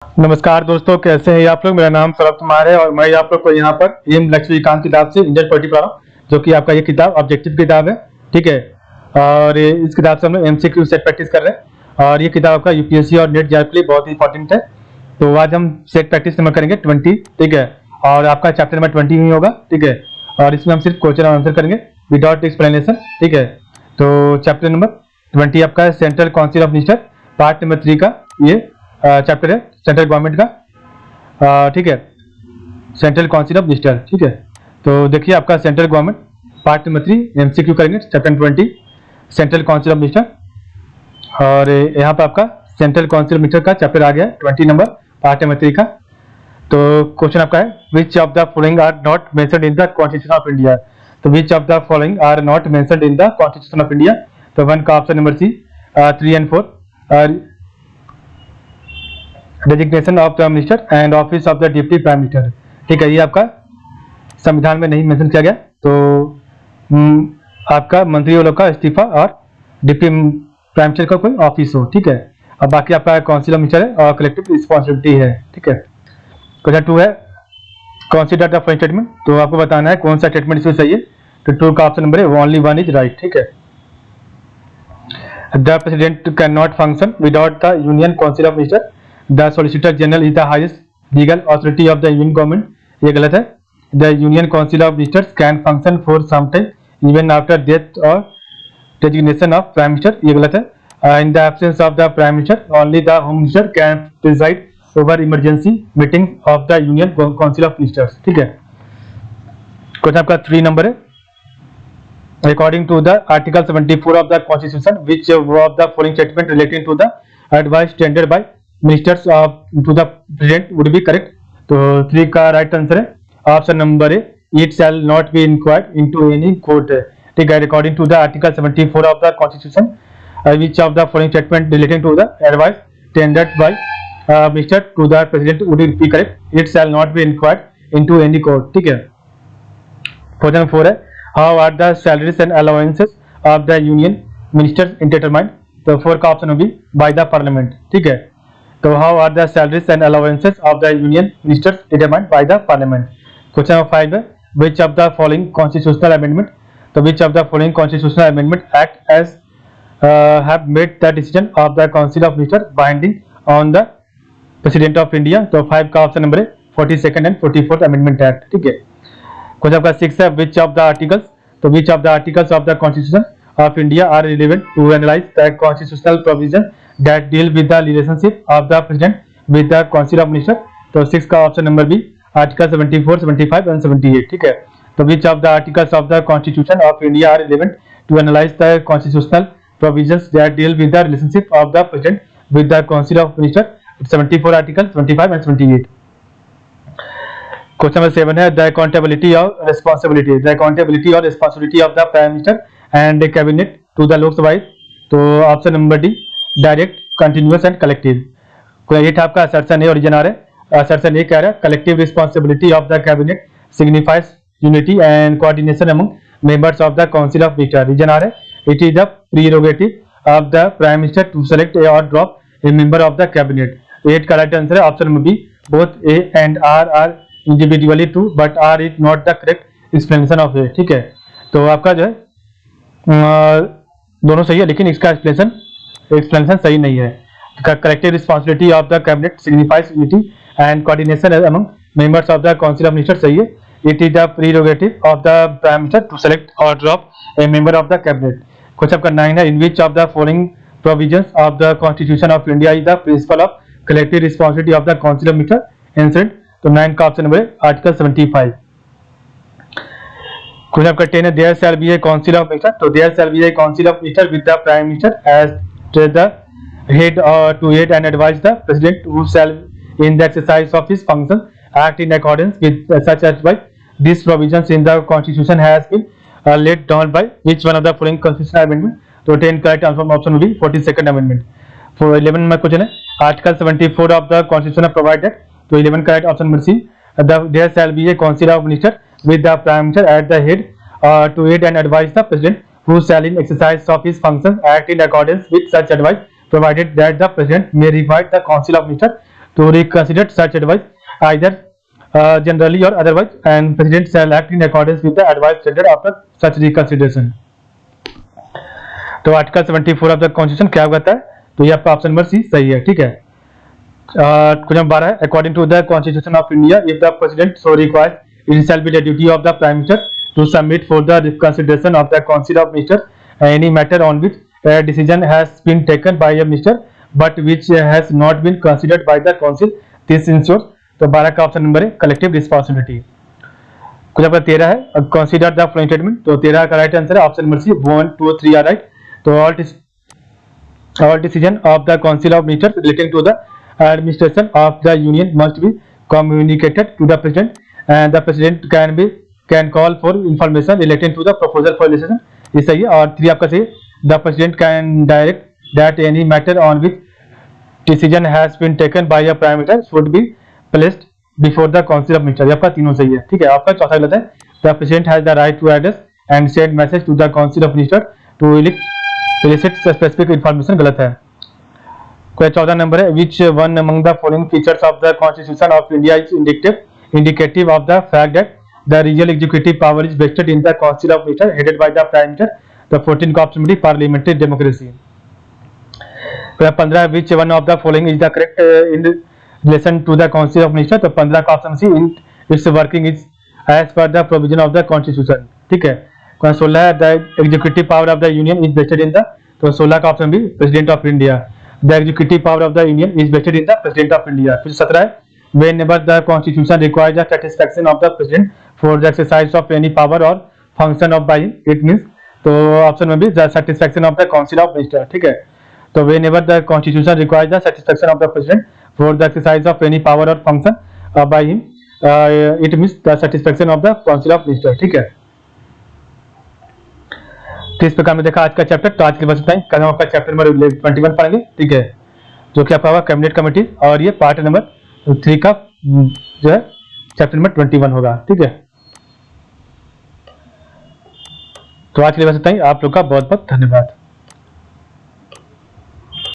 नमस्कार दोस्तों, कैसे हैं आप लोग। मेरा नाम सौरभ कुमार है और मैं आप लोग को यहाँ पर एम लक्ष्मीकांत किताब से इंडियन पॉलिटी पढ़ा रहा हूँ, जो कि आपका ये किताब ऑब्जेक्टिव किताब है। ठीक है। और इस किताब से हम लोग एमसीक्यू सेट प्रैक्टिस कर रहे हैं और ये किताब आपका यूपीएससी और नेट जेआरएफ के लिए बहुत ही इंपॉर्टेंट है। तो आज हम सेट प्रैक्टिस नंबर करेंगे 20। ठीक है। और आपका चैप्टर नंबर 20 ही होगा। ठीक है। और इसमें हम सिर्फ क्वेश्चन और आंसर करेंगे विदाउट एक्सप्लेनेशन। ठीक है। तो चैप्टर नंबर 20 आपका central council of minister part number 3 का ये चैप्टर है, सेंट्रल गवर्नमेंट का। ठीक है, सेंट्रल काउंसिल ऑफ मिनिस्टर। ठीक है। तो देखिए आपका central government part number 3 MCQ करेंगे chapter 20 central council of minister. और यहाँ पर आपका सेंट्रल काउंसिल ऑफ मिनिस्टर का चैप्टर आ गया है 20 नंबर पार्ट नंबर 3 का। तो क्वेश्चन आपका है which of the following are not mentioned in the constitution of India. तो which of the following are not mentioned in the constitution of India. तो 1 का option number C, 3 and 4 designation of the minister and office of the deputy prime minister. ठीक है, ये आपका संविधान में नहीं मेंशन किया गया। तो आपका मंत्रियों लोग का इस्तीफा और डिप्टी प्राइम मिनिस्टर का कोई ऑफिस हो। ठीक है। अब बाकी आपका काउंसिल ऑफ मिनिस्टर है और कलेक्टिव रिस्पॉन्सिबिलिटी है। ठीक है। क्वेश्चन 2 है कंसीडर द फॉलोइंग स्टेटमेंट। तो आपको बताना है कौन सा स्टेटमेंट इसमें सही है। तो 2 का ऑप्शन नंबर है ओनली 1 इज राइट। ठीक है। The president can not function without the union council of minister. The solicitor general is the highest legal authority of the union government. ये गलत है। The union council of ministers can function for some time even after death और designation of prime minister. ये गलत है। In the absence of the prime minister only the home minister can preside over emergency meeting of the union council of ministers. ठीक है। Question आपका 3 number है according to the article 74 of the constitution which of the following statement relating to the advice tendered by ministers to the president would be correct। तो 3 का right answer है option number A, it shall not be inquired into any court. ठीक है। According to the article 74 of the constitution which of the following statement relating to the advice tendered by minister to the president would be correct, it shall not be inquired into any court। ठीक है। Question 4 है how are the salaries and allowances of the union ministers determined। तो 4 का option होगी by the parliament। ठीक है। तो how are the salaries and allowances of the union ministers determined by the parliament। Question number 5 है which of the following constitutional amendment। तो which of the following constitutional amendment act as have made the decision of the council of ministers binding on the president of India। तो 5 का option number है 42nd and 44th amendment act। ठीक है। Question आपका 6 है which of the articles. तो which of the articles of the constitution of India are relevant to analyse the constitutional provision that deal with the relationship of the president with the council of minister. तो 6 का option number B, article 74, 75 and 78। ठीक है। तो which of the articles of the constitution of India are relevant to analyse the constitutional provisions that deal with the relationship of the president with the council of minister. 74 article, 75 and 78। Question number 7 है the accountability और responsibility. The accountability और responsibility of the prime minister and cabinet to the Lok Sabha. तो option number D, direct, continuous and collective. कोई ये आपका assertion है, origin आ रहा है। असर्शन ये कह रहा है collective responsibility of the cabinet signifies unity and coordination among members of the council of minister. Reason आ रहा है it is the prerogative of the prime minister to select और drop a member of the cabinet. 8 का right answer है option number B, both A and R individually true but are it not the correct explanation of it। ठीक है। तो आपका जो है दोनों सही है, लेकिन इसका एक्सप्लेनेशन सही नहीं है। Collective responsibility of the cabinet signifies unity and coordination among members of the council of minister सही है। It is the prerogative of the prime minister to select और drop a member of the cabinet. Question आपका 9 है in which of the following provisions of the constitution of India is the principle of collective responsibility of the council of minister incident. तो 9 का option number है article 75। Question आपका 10 है there shall be a council of minister. तो there shall be a council of minister with the prime minister as the head to aid and advise the president who shall in the exercise of his function act in accordance with such advice. This provisions in the constitution has been laid down by which one of the following constitutional amendment. तो 10 का right answer option will be 42nd amendment. For 11 में question है article 74 of the constitution provided. तो 11 का right option number C, there shall be a council of minister with the prime minister at the head to aid and advise the president who shall in exercise of his functions act in accordance with such advice provided that the president may invite the council of ministers to reconsider such advice either generally or otherwise, and President shall act in accordance with the advice rendered after such reconsideration. तो article 74 of the constitution क्या कहता है? तो ये आपका option number सी सही है, ठीक है। क्वेश्चन 12 है, according to the constitution of India if the president so requires it shall be the duty of the prime minister to submit for the consideration of the council of minister any matter on which a decision has been taken by a minister but which has not been considered by the council. This ensures, तो 12 का option number है collective responsibility. कुछ आपका 13 है, consider the following statement, तो 13 का right answer है option number C 1, 2, 3 are right. तो all decision of the council of ministers relating to the administration of the union must be communicated to the president and the president can call for information relating to the proposal for legislation, ये सही है। और 3 आपका सही है, the president can direct that any matter on which decision has been taken by a prime minister should be placed before the council of ministers, आपका तीनों सही है, ठीक है। आपका चौथा गलत है, the president has the right to address and send message to the council of ministers to elicit specific information, गलत है। कोई 14 नंबर है, which one among the following features of the constitution of India is indicative of the fact that the real executive power is vested in the council of ministers headed by the prime minister. The 14 का option parliamentary democracy. 15 which one of the following is the correct in relation to the council of minister, तो 15 का option C in its working is as per the provision of the constitution, ठीक है। 16 है, the executive power of the union is vested in the, तो 16 का option भी president of India, the executive power of the union is vested in the president of India. फिर 17 है, whenever the constitution requires the satisfaction of the president for the exercise of any power or function of by him, it means, तो option में भी the satisfaction of the council of minister, ठीक है। तो whenever the constitution requires the satisfaction of the president for the exercise of any power और function by him, it means the satisfaction of the council of minister, ठीक है। तो इस प्रकार में देखा आज का चैप्टर। तो आज के बस इतना ही, कल हम आपका चैप्टर नंबर 21 पढ़ेंगे, ठीक है, जो कि आपका होगा कैबिनेट कमेटी, और ये पार्ट नंबर 3 का जो है चैप्टर नंबर 21 होगा, ठीक है। तो आज के लिए बस इतना ही, आप लोग का बहुत बहुत धन्यवाद।